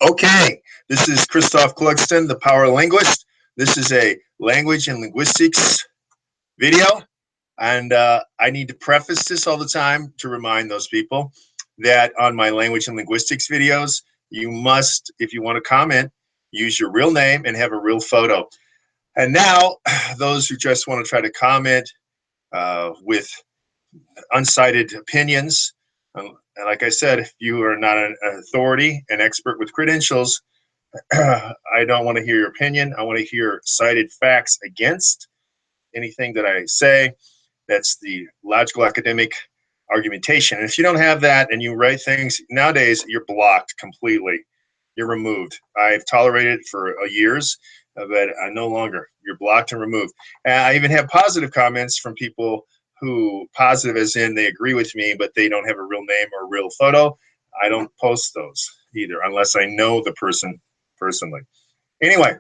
Okay, this is Christophe Clugston, the Power Linguist. This is a language and linguistics video, and I need to preface this all the time to remind those people that on my language and linguistics videos, you must, if you want to comment, use your real name and have a real photo. And now, those who just want to try to comment with unsighted opinions, and like I said, if you are not an authority, an expert with credentials, I don't want to hear your opinion. I want to hear cited facts against anything that I say. That's the logical academic argumentation. And if you don't have that and you write things, nowadays you're blocked completely. You're removed. I've tolerated it for years, but no longer. You're blocked and removed. And I even have positive comments from people who, positive as in they agree with me, but they don't have a real name or a real photo. I don't post those either unless I know the person personally. Anyway,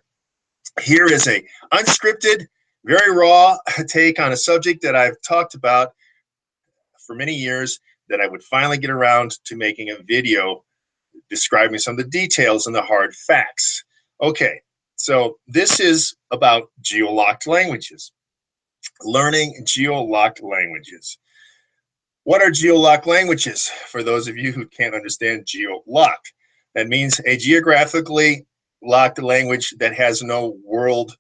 here is a unscripted, very raw take on a subject that I've talked about for many years, that I would finally get around to making a video describing some of the details and the hard facts. Okay, so this is about geo-locked languages, learning geo-locked languages. What are geo-locked languages? For those of you who can't understand geo-lock, that means a geographically locked language that has no world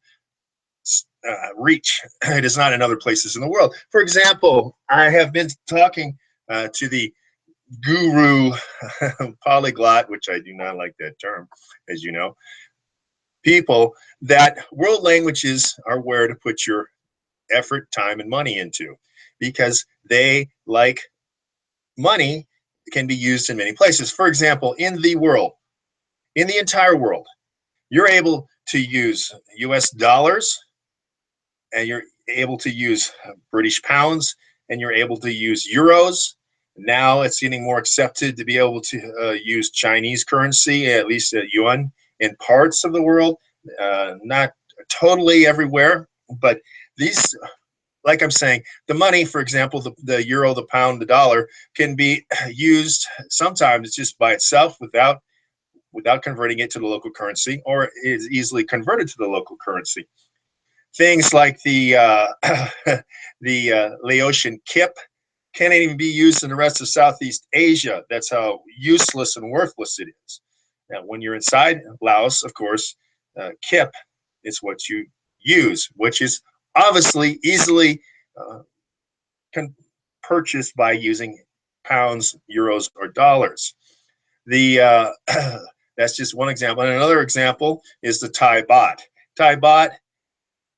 reach. It is not in other places in the world. For example, I have been talking to the guru polyglot, which I do not like that term, as you know, people, that world languages are where to put your effort, time, and money into, because they, like money, can be used in many places. For example, in the world, in the entire world, you're able to use US dollars, and you're able to use British pounds, and you're able to use euros. Now it's getting more accepted to be able to use Chinese currency, at least yuan, in parts of the world. Not totally everywhere, but these, like I'm saying, the money, for example, the euro, the pound, the dollar, can be used sometimes just by itself without converting it to the local currency, or is easily converted to the local currency. Things like the the Laotian kip can't even be used in the rest of Southeast Asia. That's how useless and worthless it is. Now, when you're inside Laos, of course, kip is what you use, which is obviously easily uh, purchased by using pounds, euros, or dollars. The That's just one example. And another example is the Thai baht. Thai baht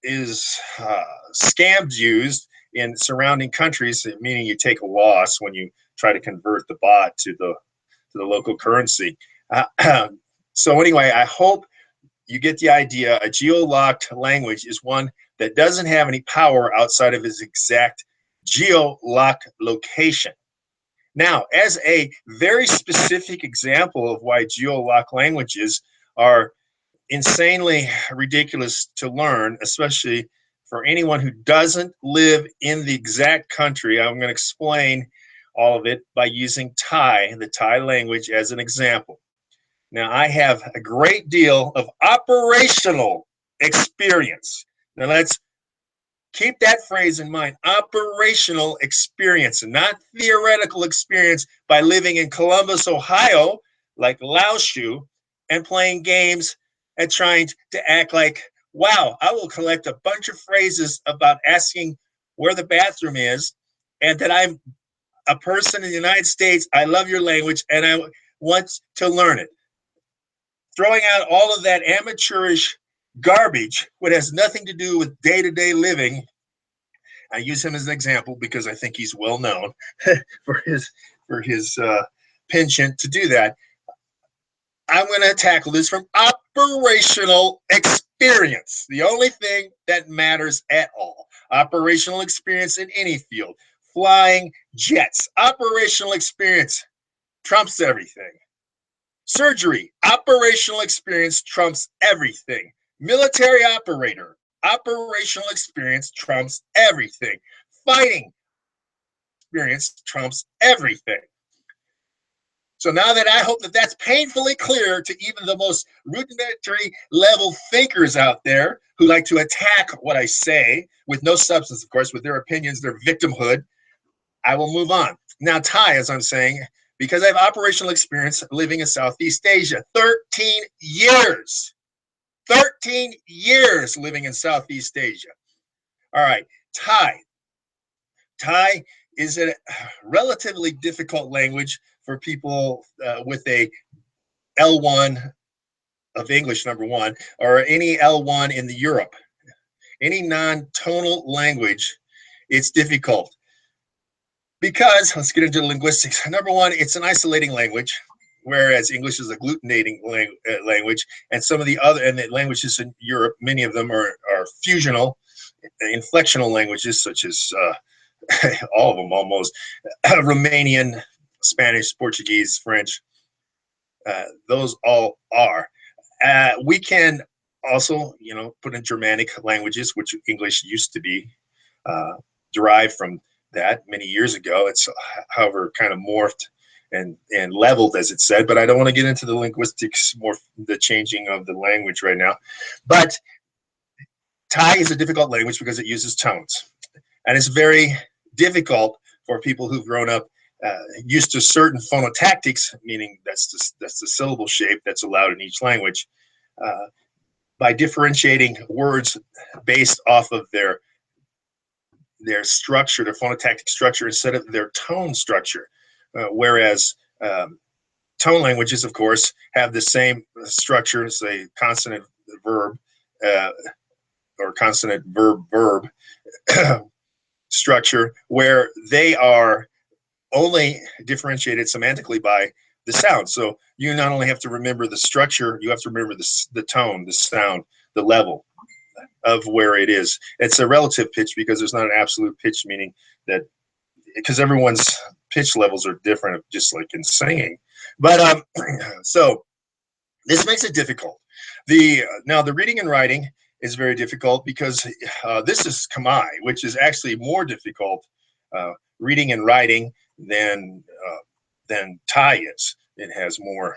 is scammed used in surrounding countries, meaning you take a loss when you try to convert the baht to the local currency. So anyway, I hope you get the idea. A geo-locked language is one that doesn't have any power outside of its exact geo-lock location. Now, as a very specific example of why geo-locked languages are insanely ridiculous to learn, especially for anyone who doesn't live in the exact country, I'm going to explain all of it by using Thai, the Thai language, as an example. Now, I have a great deal of operational experience. Now, let's keep that phrase in mind, operational experience, and not theoretical experience by living in Columbus, Ohio, like Laoshu, and playing games and trying to act like, wow, I will collect a bunch of phrases about asking where the bathroom is, and that I'm a person in the United States, I love your language, and I want to learn it. Throwing out all of that amateurish garbage, what has nothing to do with day-to-day living. I use him as an example because I think he's well known for his penchant to do that. I'm going to tackle this from operational experience, the only thing that matters at all. Operational experience in any field. Flying jets, operational experience trumps everything. Surgery, operational experience trumps everything. Military operator, operational experience trumps everything. Fighting, experience trumps everything. Fighting, experience trumps everything. Fighting, experience trumps everything. Military operator, operational experience trumps everything. Military operator, operational experience trumps everything. Fighting, experience trumps everything. Military operator, operational experience trumps everything. Fighting, So now that I hope that that's painfully clear to even the most rudimentary level thinkers out there who like to attack what I say with no substance, of course, with their opinions, their victimhood, I will move on. Now, Thai, as I'm saying, because I have operational experience living in Southeast Asia, 13 years. 13 years living in Southeast Asia. All right, Thai. Thai is a relatively difficult language for people with a L1 of English, number one, or any L1 in the Europe. Any non-tonal language, it's difficult. Because, let's get into the linguistics. Number one, it's an isolating language, whereas English is a agglutinating language, and some of the other, and the languages in Europe, many of them are fusional, inflectional languages, such as all of them almost, Romanian, Spanish, Portuguese, French, those all are. We can also, put in Germanic languages, which English used to be, derived from that many years ago. It's, however, kind of morphed and leveled, as it said, but I don't want to get into the linguistics, more the changing of the language right now. But Thai is a difficult language because it uses tones, and it's very difficult for people who've grown up used to certain phonotactics, meaning that's the syllable shape that's allowed in each language, by differentiating words based off of their structure, their phonotactic structure, instead of their tone structure. Whereas tone languages, of course, have the same structure, say consonant verb or consonant verb structure, where they are only differentiated semantically by the sound. So you not only have to remember the structure, you have to remember the tone, the sound, the level of where it is. It's a relative pitch because there's not an absolute pitch, meaning that because everyone's pitch levels are different, just like in singing. But so this makes it difficult. Now the reading and writing is very difficult because this is Khmer, which is actually more difficult reading and writing than Thai is. It has more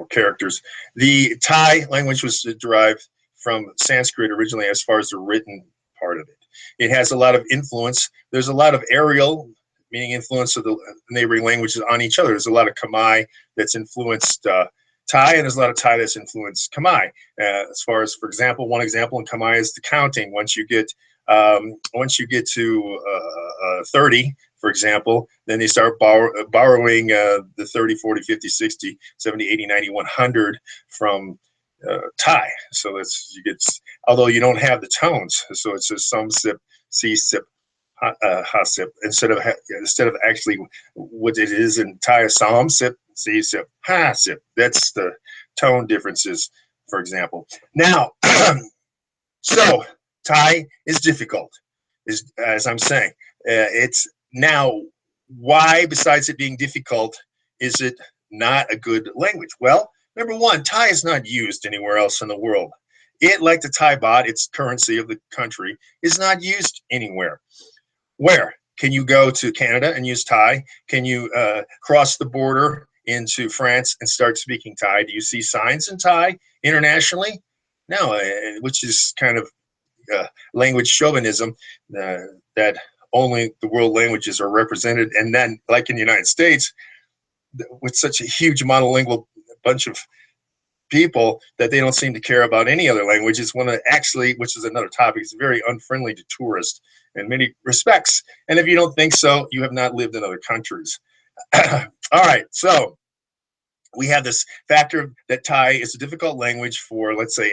characters. The Thai language was derived from Sanskrit originally, as far as the written part of it. It has a lot of influence. There's a lot of aerial, meaning influence of the neighboring languages on each other. There's a lot of Khmer that's influenced Thai, and there's a lot of Thai that's influenced Khmer. As far as, for example, one example in Khmer is the counting. Once you get to 30, for example, then they start borrowing the 30, 40, 50, 60, 70, 80, 90, 100 from Thai. So that's, you get, although you don't have the tones, so it's just some sip, si sip, ha sip, instead of actually what it is in Thai, som sip, si sip, ha sip. That's the tone differences, for example. Now, so Thai is difficult, as I'm saying. It's now, why, besides it being difficult, is it not a good language? Well, number one, Thai is not used anywhere else in the world. It, like the Thai baht, its currency of the country, is not used anywhere. Where? Can you go to Canada and use Thai? Can you cross the border into France and start speaking Thai? Do you see signs in Thai internationally? No, which is kind of language chauvinism, that only the world languages are represented. And then, like in the United States, with such a huge monolingual bunch of people, that they don't seem to care about any other language. It's one of actually, which is another topic, it's very unfriendly to tourists in many respects. And if you don't think so, you have not lived in other countries. All right, so we have this factor that Thai is a difficult language for, let's say,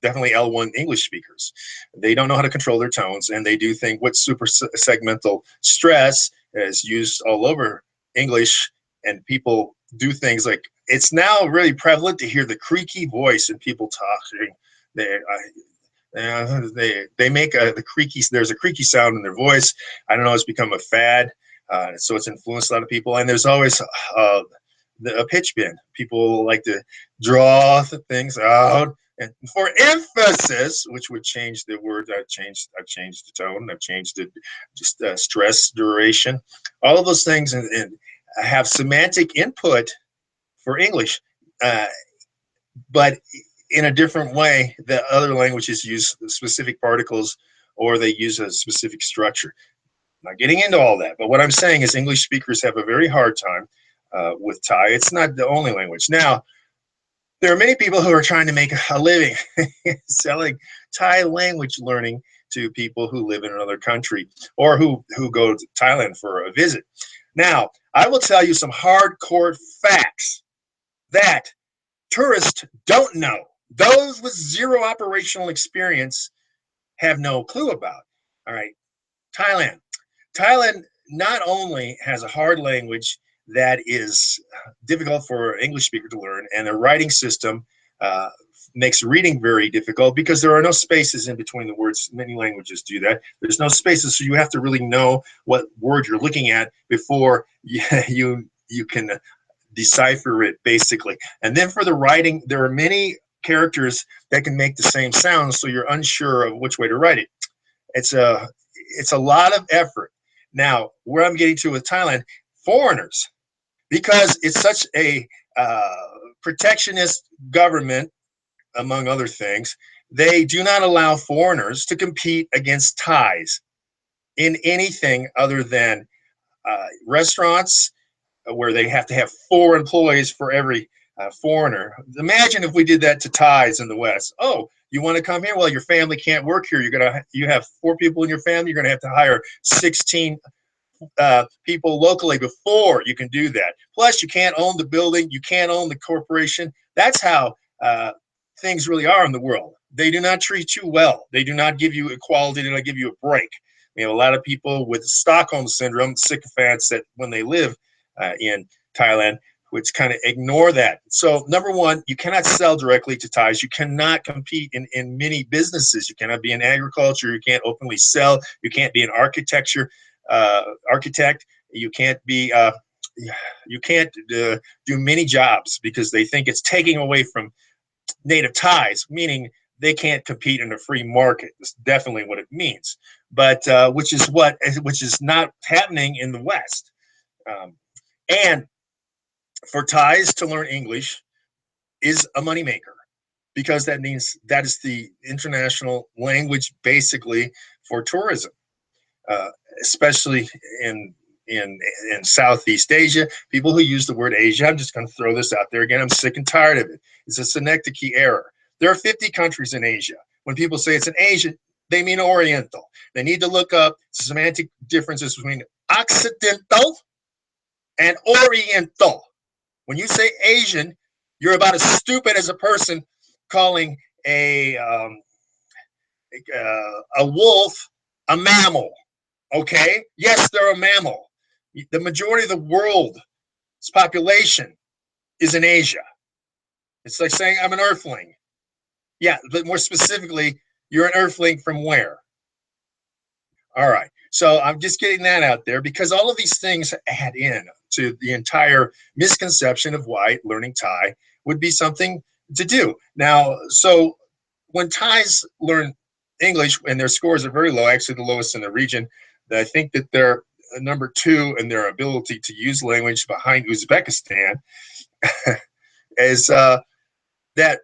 definitely L1 English speakers. They don't know how to control their tones, and they do think what super segmental stress is used all over English, and people do things like, it's now really prevalent to hear the creaky voice in people talking. They make the creaky, there's a creaky sound in their voice. I don't know, it's become a fad, so it's influenced a lot of people. And there's always a pitch bend. People like to draw the things out, and for emphasis, which would change the word. I've changed the tone. I've changed it, just stress, duration, all of those things, and have semantic input for English, uh, but in a different way that other languages use specific particles or they use a specific structure. Not getting into all that, but what I'm saying is English speakers have a very hard time with Thai. It's not the only language. Now, there are many people who are trying to make a living selling Thai language learning to people who live in another country or who go to Thailand for a visit. Now, I will tell you some hardcore facts that tourists don't know. Those with zero operational experience have no clue about. All right, Thailand. Thailand not only has a hard language that is difficult for English speaker to learn, and the writing system uh, makes reading very difficult because there are no spaces in between the words. Many languages do that. There's no spaces, so you have to really know what word you're looking at before you can decipher it, basically. And then for the writing, there are many characters that can make the same sound, so you're unsure of which way to write it. It's a lot of effort. Now, where I'm getting to with Thailand, foreigners, because it's such a protectionist government, among other things, they do not allow foreigners to compete against Thais in anything other than restaurants, where they have to have 4 employees for every foreigner. Imagine if we did that to Thais in the West. Oh, you want to come here? Well, your family can't work here. You have 4 people in your family. You're going to have to hire 16 people locally before you can do that. Plus, you can't own the building. You can't own the corporation. That's how things really are in the world. They do not treat you well. They do not give you equality. They do not give you a break. We have a lot of people with Stockholm syndrome, sycophants, that when they live in Thailand, which kind of ignore that. So number one, you cannot sell directly to Thais. You cannot compete in many businesses. You cannot be in agriculture. You can't openly sell. You can't be an architect. You can't be you can't do many jobs because they think it's taking away from native Thais, meaning they can't compete in a free market. That's definitely what it means, but which is not happening in the West. And for Thais to learn English is a moneymaker because that means that is the international language basically for tourism, uh, especially in Southeast Asia. People who use the word Asia, I'm just going to throw this out there again. I'm sick and tired of it. It's a synecdoche error. There are 50 countries in Asia. When people say it's an Asian, they mean Oriental. They need to look up semantic differences between Occidental and Oriental. When you say Asian, you're about as stupid as a person calling a wolf a mammal. Okay? Yes, they're a mammal. The majority of the world's population is in Asia. It's like saying I'm an earthling. Yeah, but more specifically, you're an earthling from where? All right. So I'm just getting that out there because all of these things add in to the entire misconception of why learning Thai would be something to do. Now, so when Thais learn English and their scores are very low, actually the lowest in the region, I think that they're number 2 in their ability to use language behind Uzbekistan, is that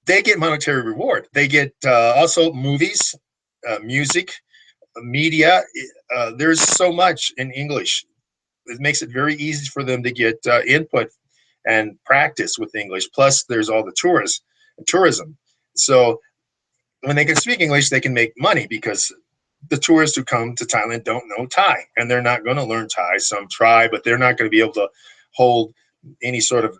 they get monetary reward. They get also movies, music, media. There's so much in English. It makes it very easy for them to get input and practice with English. Plus, there's all the tourism. So when they can speak English, they can make money because the tourists who come to Thailand don't know Thai, and they're not going to learn Thai. Some try, but they're not going to be able to hold any sort of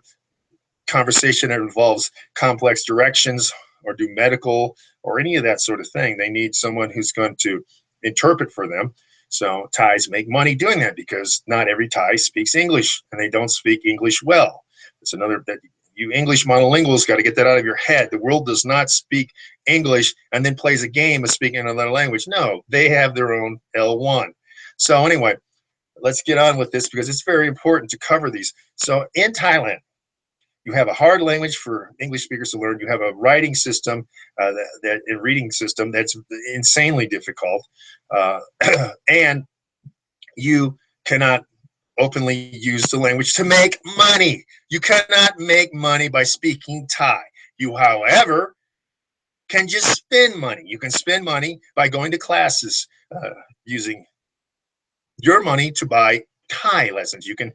conversation that involves complex directions or do medical or any of that sort of thing. They need someone who's going to interpret for them. So Thais make money doing that because not every Thai speaks English, and they don't speak English well. It's another that you English monolinguals got to get that out of your head. The world does not speak English and then plays a game of speaking another language. No, they have their own L1. So anyway, let's get on with this because it's very important to cover these. So in Thailand, you have a hard language for English speakers to learn. You have a writing system, that a reading system that's insanely difficult, and you cannot openly use the language to make money. You cannot make money by speaking Thai. You, however, can just spend money. You can spend money by going to classes, using your money to buy Thai lessons. You can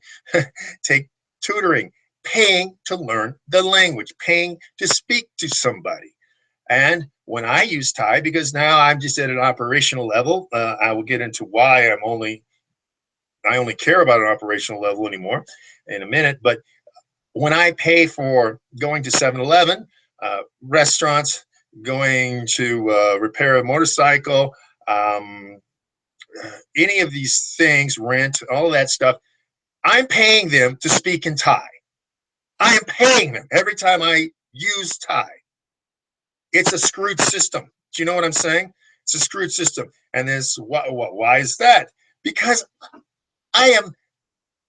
take tutoring, paying to learn the language, paying to speak to somebody. And when I use Thai, because now I'm just at an operational level, I will get into why I only care about an operational level anymore in a minute. But when I pay for going to 7-Eleven, restaurants, going to repair a motorcycle, um, any of these things, rent, all of that stuff, I'm paying them to speak in Thai. I am paying them every time I use Thai. It's a screwed system. Do you know what I'm saying? It's a screwed system. And this, why is that? Because I am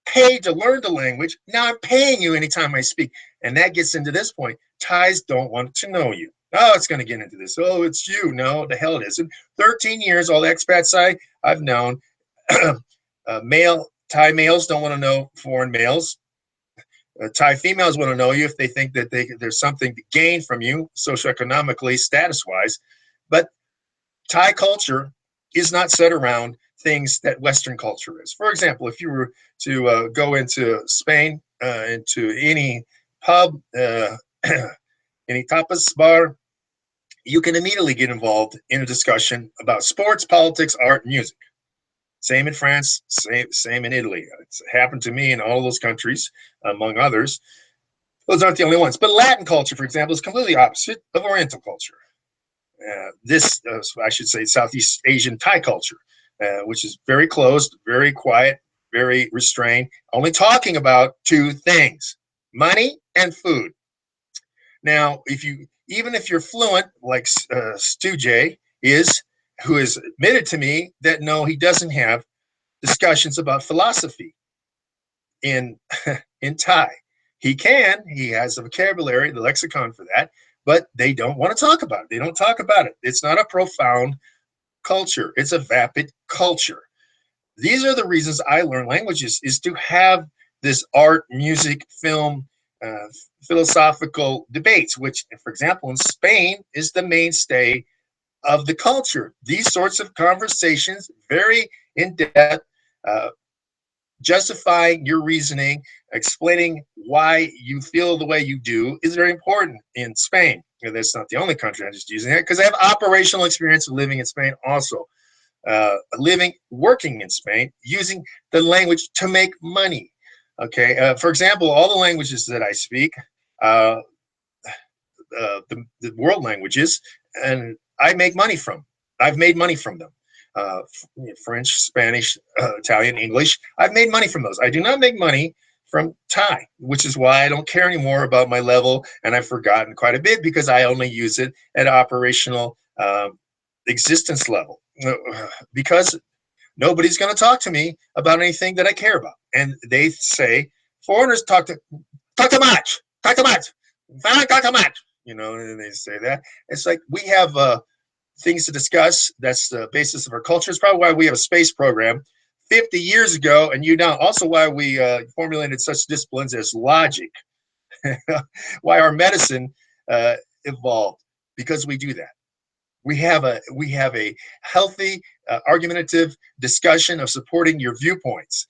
paid to learn the language. Now I'm paying you anytime I speak. And that gets into this point. Thais don't want to know you. Oh, it's going to get into this. Oh, it's you. No, the hell it isn't. 13 years, all the expats I've known, Thai males don't want to know foreign males. Thai females want to know you if they think that there's something to gain from you, socioeconomically, status-wise. But Thai culture is not set around things that Western culture is. For example, if you were to go into Spain, into any pub, any tapas bar, you can immediately get involved in a discussion about sports, politics, art, and music. Same in France, same in Italy. It's happened to me in all those countries, among others. Those aren't the only ones. But Latin culture, for example, is completely opposite of Oriental culture. I should say, Southeast Asian Thai culture, which is very closed, very quiet, very restrained, only talking about two things: money and food. Now, even if you're fluent, like Stu J is, who has admitted to me that no, he doesn't have discussions about philosophy in in Thai. He has the vocabulary, the lexicon for that, but they don't want to talk about it. They don't talk about it. It's not a profound culture. It's a vapid culture. These are the reasons I learn languages, is to have this art, music, film, uh, philosophical debates, which, for example, in Spain is the mainstay of the culture. These sorts of conversations, very in-depth, uh, justifying your reasoning, explaining why you feel the way you do, is very important in Spain. And that's not the only country I'm just using that, because I have operational experience of living in Spain also. Working in Spain, using the language to make money. Okay, for example, all the languages that I speak, uh, the world languages, and I make money from. I've made money from them. Uh, French, Spanish, Italian, English. I've made money from those. I do not make money from Thai, which is why I don't care anymore about my level, and I've forgotten quite a bit because I only use it at operational existence level. Because nobody's going to talk to me about anything that I care about, and they say foreigners talk too much, talk too much, talk too much. And they say that. It's like we have things to discuss. That's the basis of our culture. It's probably why we have a space program 50 years ago, and also why we formulated such disciplines as logic, why our medicine evolved, because we do that. We have a healthy, argumentative discussion of supporting your viewpoints,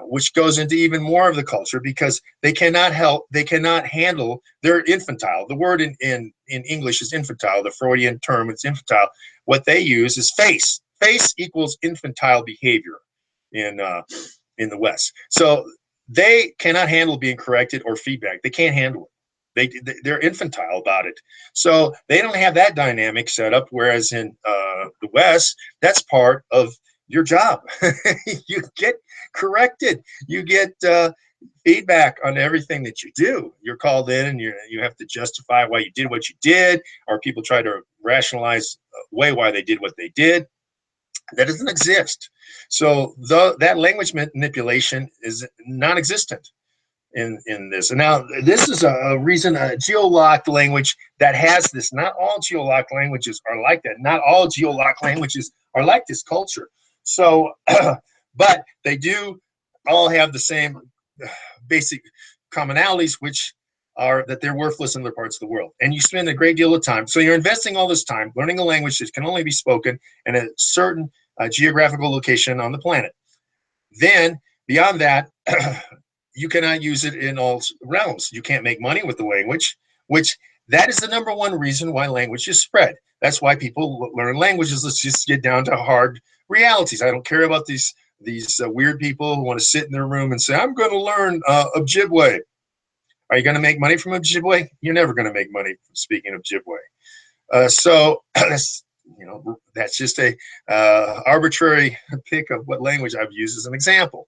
which goes into even more of the culture, because they cannot handle. They're infantile. The word in English is infantile. The Freudian term, it's infantile. What they use is face. Face equals infantile behavior in the West. So they cannot handle being corrected or feedback. They can't handle it. They're infantile about it. So they don't have that dynamic set up, whereas in the West, that's part of your job. You get corrected. You get feedback on everything that you do. You're called in, and you have to justify why you did what you did, or people try to rationalize away why they did what they did. That doesn't exist. So that language manipulation is non-existent in this. And now this is a reason, a geo-locked language that has this. Not all geo-locked languages are like that. Not all geo-locked languages are like this culture. So, but they do all have the same basic commonalities, which are that they're worthless in other parts of the world. And you spend a great deal of time. So you're investing all this time learning a language that can only be spoken in a certain geographical location on the planet. Then, beyond that, you cannot use it in all realms. You can't make money with the language, which that is the number one reason why language is spread. That's why people learn languages. Let's just get down to hard realities. I don't care about these weird people who want to sit in their room and say, I'm going to learn Ojibwe. Are you going to make money from Ojibwe? You're never going to make money from speaking Ojibwe. So that's, that's just a arbitrary pick of what language I've used as an example.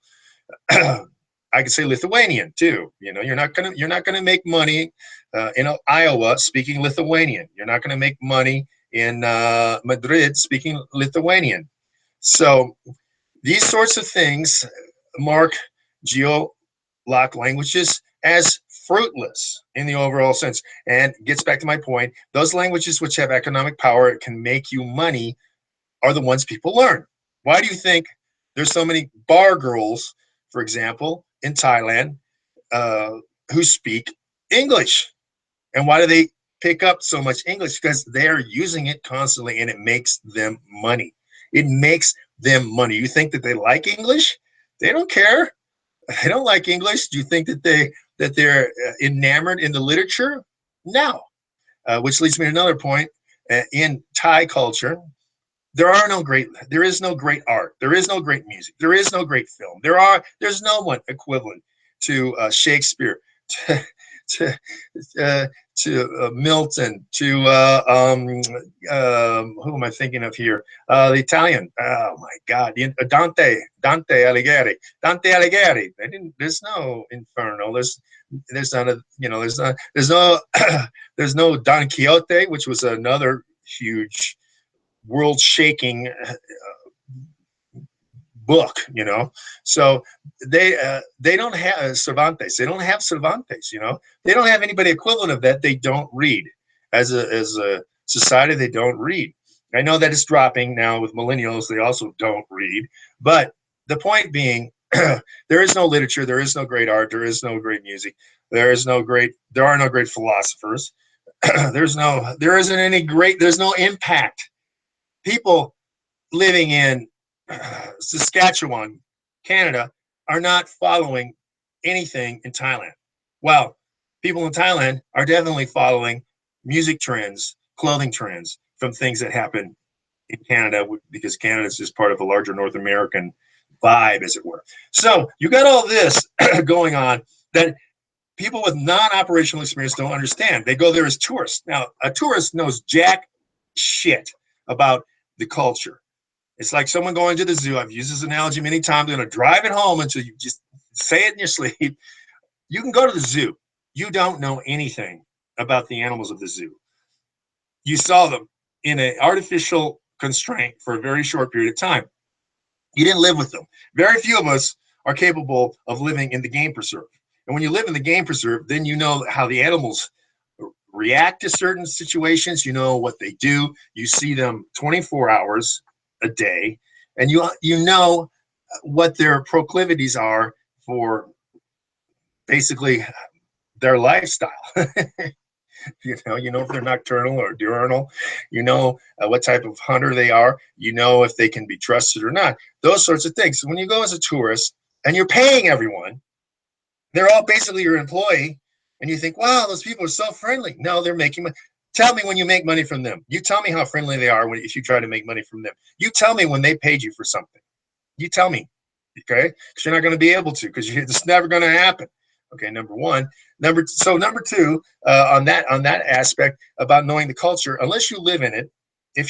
I could say Lithuanian too. You're not gonna make money in Iowa speaking Lithuanian. You're not gonna make money in Madrid speaking Lithuanian. So these sorts of things mark geo-locked languages as fruitless in the overall sense. And gets back to my point, those languages which have economic power and can make you money are the ones people learn. Why do you think there's so many bar girls, for example, in Thailand, who speak English? And why do they pick up so much English? Because they're using it constantly and it makes them money. It makes them money. You think that they like English? They don't care. They don't like English. Do you think that they're enamored in the literature? No. Which leads me to another point. In Thai culture, there is no great art. There is no great music. There is no great film. There's no one equivalent to Shakespeare, to Milton, to who am I thinking of here? The Italian. Oh my God, Dante Alighieri. There's no Inferno. There's not a there's no Don Quixote, which was another huge world-shaking book, So they don't have Cervantes. They don't have Cervantes. They don't have anybody equivalent of that. They don't read. As a society, they don't read. I know that it's dropping now with millennials. They also don't read. But the point being, there is no literature. There is no great art. There is no great music. There are no great philosophers. There's no impact. People living in Saskatchewan, Canada, are not following anything in Thailand. Well, people in Thailand are definitely following music trends, clothing trends from things that happen in Canada, because Canada is just part of a larger North American vibe, as it were. So you got all this going on that people with non-operational experience don't understand. They go there as tourists. Now, a tourist knows jack shit about the culture. It's like someone going to the zoo. I've used this analogy many times. I'm going to drive it home until you just say it in your sleep. You can go to the zoo. You don't know anything about the animals of the zoo. You saw them in an artificial constraint for a very short period of time. You didn't live with them. Very few of us are capable of living in the game preserve. And when you live in the game preserve, then you know how the animals react to certain situations. You know what they do. You see them 24 hours a day, and you know what their proclivities are for basically their lifestyle. You know if they're nocturnal or diurnal. You know what type of hunter they are. You know if they can be trusted or not. Those sorts of things. So when you go as a tourist and you're paying everyone, they're all basically your employee, and you think, wow, those people are so friendly. No, they're making money. Tell me when you make money from them. You tell me how friendly they are if you try to make money from them. You tell me when they paid you for something. You tell me, okay? Because you're not going to be able to, because it's never going to happen. Okay, number one. Number two, on that aspect about knowing the culture, unless you live in it,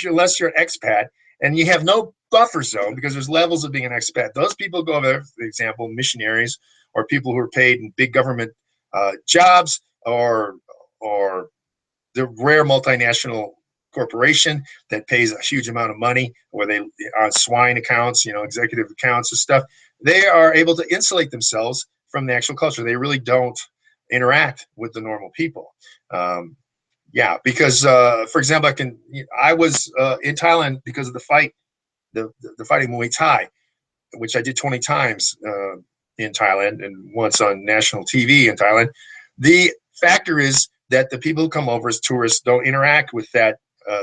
unless you're an expat and you have no buffer zone, because there's levels of being an expat. Those people go there, for example, missionaries or people who are paid in big government jobs, or the rare multinational corporation that pays a huge amount of money, where they on swine accounts, executive accounts and stuff. They are able to insulate themselves from the actual culture. They really don't interact with the normal people. Because for example, I was in Thailand because of the fight, the fighting Muay Thai, which I did 20 times in Thailand and once on national TV in Thailand. The factor is that the people who come over as tourists don't interact with that.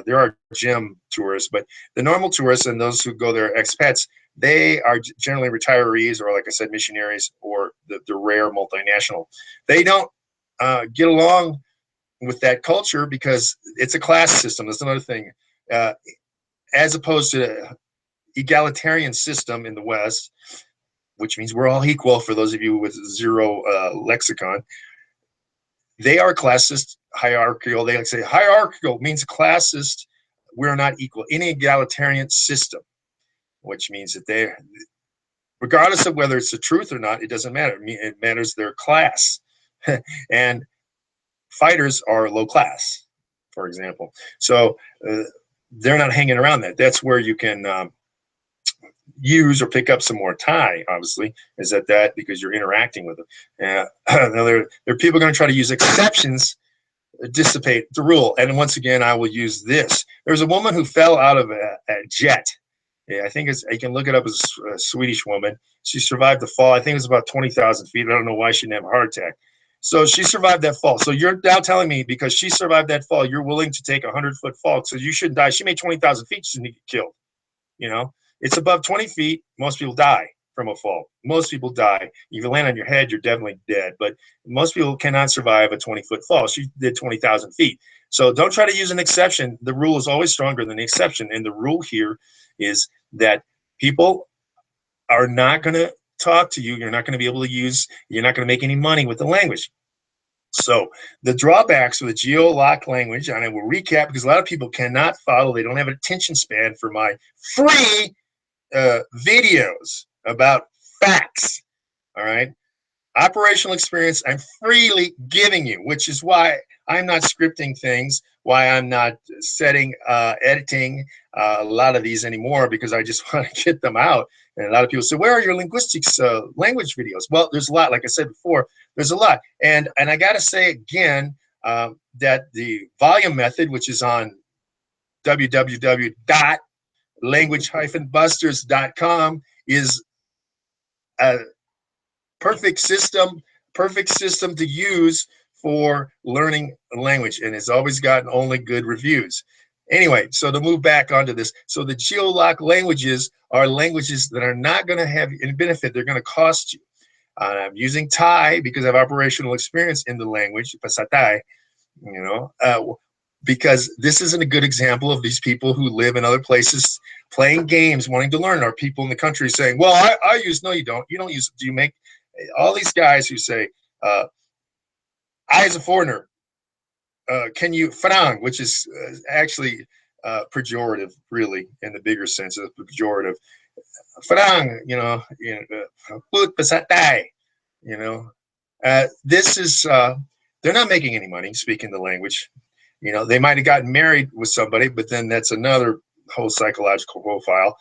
There are gym tourists, but the normal tourists and those who go there expats, they are generally retirees or, like I said, missionaries or the rare multinational. They don't get along with that culture because it's a class system. That's another thing. As opposed to egalitarian system in the West, which means we're all equal for those of you with zero lexicon. They are classist, hierarchical. They like to say hierarchical means classist. We're not equal. In an egalitarian system, which means that they, regardless of whether it's the truth or not, it doesn't matter. It matters their class. And fighters are low class, for example. So they're not hanging around that. That's where you can use or pick up some more Thai, obviously, is at that because you're interacting with them. Now there are people going to try to use exceptions dissipate the rule. And once again, I will use this. There's a woman who fell out of a jet. Yeah, I think you can look it up as a Swedish woman. She survived the fall. I think it was about 20,000 feet. I don't know why she didn't have a heart attack. So she survived that fall. So you're now telling me because she survived that fall, you're willing to take a 100-foot fall. So you shouldn't die. She made 20,000 feet. She didn't get killed. You know, it's above 20 feet. Most people die from a fall. Most people die. If you land on your head, you're definitely dead. But most people cannot survive a 20-foot fall. She did 20,000 feet. So don't try to use an exception. The rule is always stronger than the exception. And the rule here is that people are not going to talk to you. You're not going to be able to use, you're not going to make any money with the language. So the drawbacks of the geo-locked language, and I will recap because a lot of people cannot follow. They don't have an attention span for my free videos about facts. All right. Operational experience I'm freely giving you, which is why I'm not scripting things, why I'm not editing a lot of these anymore, because I just want to get them out. And a lot of people say, where are your linguistics language videos? Well, there's a lot. Like I said before, there's a lot. And I got to say again that the volume method, which is on www.language-busters.com, is a perfect system to use for learning a language, and it's always gotten only good reviews. Anyway, so to move back onto this, so the geo-locked languages are languages that are not going to have any benefit. They're going to cost you. I'm using Thai because I have operational experience in the language, Pasat Thai, you know, because this isn't a good example of these people who live in other places playing games, wanting to learn, or people in the country saying, well, I use, no, you don't. You don't use, do you make, all these guys who say, I as a foreigner, can you, farang, which is actually pejorative, really, in the bigger sense of pejorative. Farang, this is, they're not making any money speaking the language. You know, they might have gotten married with somebody, but then that's another whole psychological profile.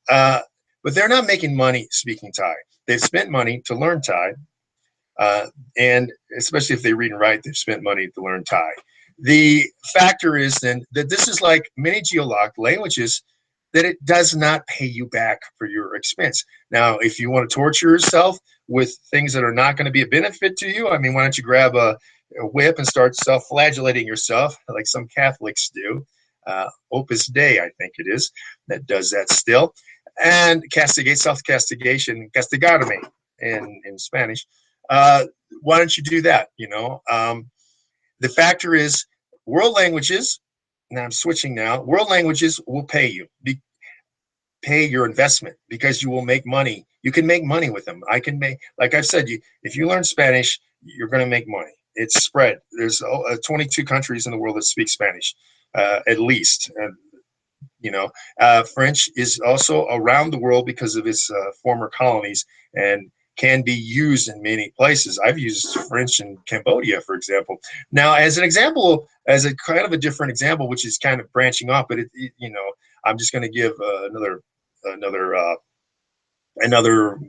But they're not making money speaking Thai. They've spent money to learn Thai. And especially if they read and write, they've spent money to learn Thai. The factor is then that this is like many geo-locked languages, that it does not pay you back for your expense. Now, if you want to torture yourself with things that are not going to be a benefit to you, I mean, why don't you grab a whip and start self-flagellating yourself like some Catholics do. Opus Dei, I think it is, that does that still. And castigate, self-castigation, castigarme in Spanish. Why don't you do that? You know, the factor is world languages. Now I'm switching now. World languages will pay you, pay your investment, because you will make money. You can make money with them. I can make, like I've said, if you learn Spanish, you're going to make money. It's spread. There's 22 countries in the world that speak Spanish, at least. French is also around the world because of its former colonies and can be used in many places. I've used French in Cambodia, for example. Now, as an example, as a kind of a different example, which is kind of branching off, but I'm just going to give another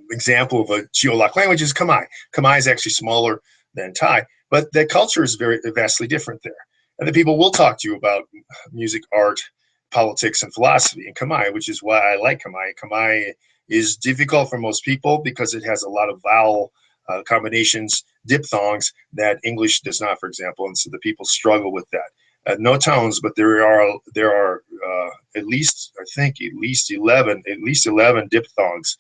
example of a geo-locked language is Khmer. Khmer is actually smaller than Thai, but the culture is very vastly different there. And the people will talk to you about music, art, politics, and philosophy in Khmer, which is why I like Khmer. Khmer is difficult for most people because it has a lot of vowel combinations, diphthongs, that English does not, for example, and so the people struggle with that. No tones, but there are at least, I think, at least 11 diphthongs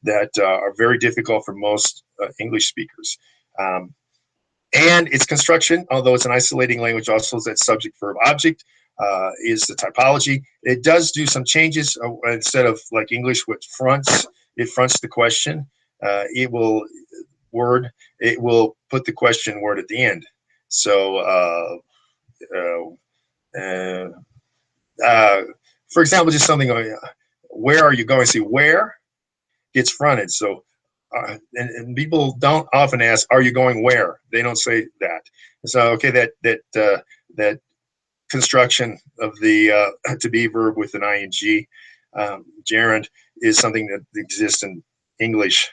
that are very difficult for most English speakers. And its construction, although it's an isolating language, also that subject, verb, object, is the typology. It does do some changes. Instead of like English, which it fronts the question. It will put the question word at the end. So, for example, just something, where are you going? See, where gets fronted. So, and people don't often ask, "Are you going where?" They don't say that. So, okay, that construction of the to be verb with an ing, gerund, is something that exists in English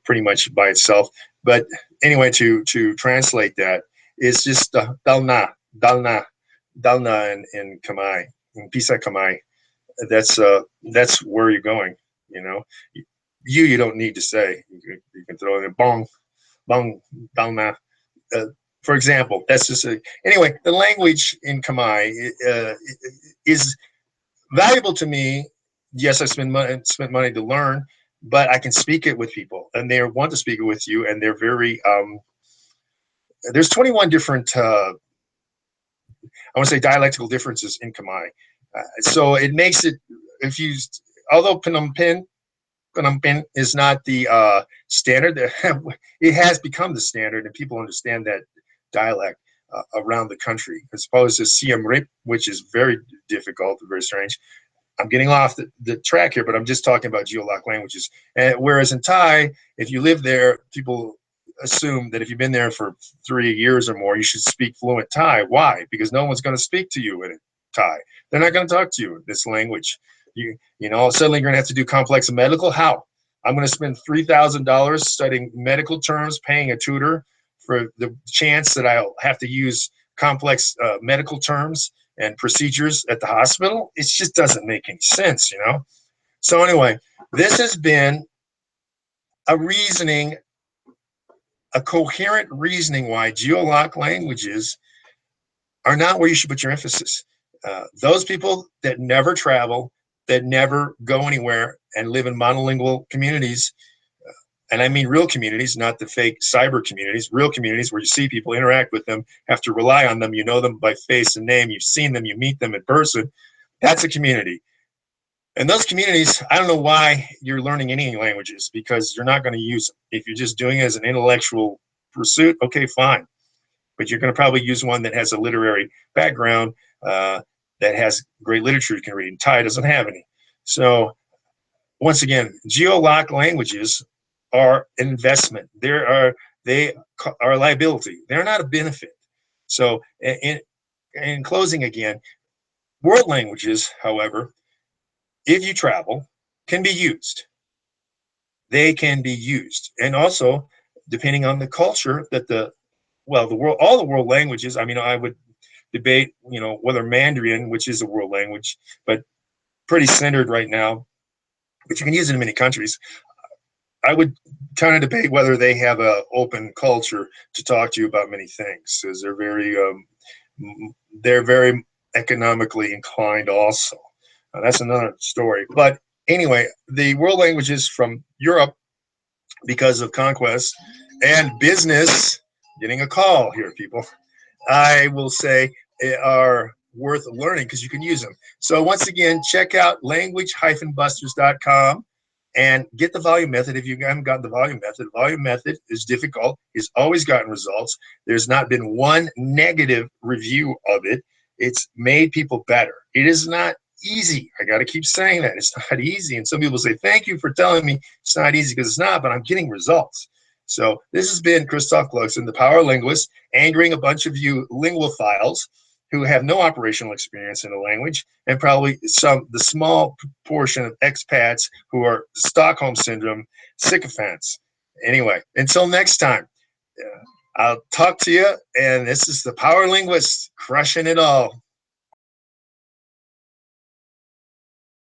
pretty much by itself. But anyway, to translate that is just dalna, in Khmer, in Pisa Khmer. That's where you're going. You know, you don't need to say. You can throw in a bong, dalna. For example, that's just anyway. The language in Khmer is valuable to me. Yes, I spent money to learn, but I can speak it with people, and they want to speak it with you, and they're very. There's 21 different. I want to say dialectical differences in Khmer, so it makes it. If you, although Phnom Penh is not the standard, it has become the standard, and people understand that dialect around the country, as opposed to Siem Reap, which is very difficult, very strange. I'm getting off the track here, but I'm just talking about geolock languages. And whereas in Thai, if you live there, people assume that if you've been there for 3 years or more, you should speak fluent Thai. Why? Because no one's going to speak to you in Thai. They're not going to talk to you in this language. You know, suddenly you're going to have to do complex medical. How? I'm going to spend $3,000 studying medical terms, paying a tutor for the chance that I'll have to use complex medical terms and procedures at the hospital. It just doesn't make any sense, you know? So anyway, this has been a reasoning, a coherent reasoning why geolock languages are not where you should put your emphasis. Those people that never travel, that never go anywhere and live in monolingual communities, and I mean real communities, not the fake cyber communities, real communities where you see people, interact with them, have to rely on them, you know them by face and name, you've seen them, you meet them in person. That's a community. And those communities, I don't know why you're learning any languages, because you're not going to use them. If you're just doing it as an intellectual pursuit, okay, fine. But you're going to probably use one that has a literary background, that has great literature you can read. And Thai doesn't have any. So once again, geolock languages are an investment. They are a liability. They're not a benefit. So in closing again, world languages, however, if you travel, can be used. They can be used. And also, depending on the culture that all the world languages, I mean, I would debate, you know, whether Mandarin, which is a world language, but pretty centered right now, but you can use it in many countries. I would kind of debate whether they have an open culture to talk to you about many things, because they're very economically inclined also. That's another story. But anyway, the world languages from Europe, because of conquest and business, getting a call here, people, I will say, are worth learning because you can use them. So once again, check out language-busters.com and get the volume method if you haven't gotten the volume method. The volume method is difficult. It's always gotten results. There's not been one negative review of it. It's made people better. It is not easy. I got to keep saying that. It's not easy. And some people say, thank you for telling me it's not easy, because it's not, but I'm getting results. So this has been Christophe Clugston, the Power Linguist, angering a bunch of you linguophiles who have no operational experience in a language, and probably the small portion of expats who are Stockholm Syndrome sycophants. Anyway, until next time, I'll talk to you, and this is the Power Linguist, crushing it all.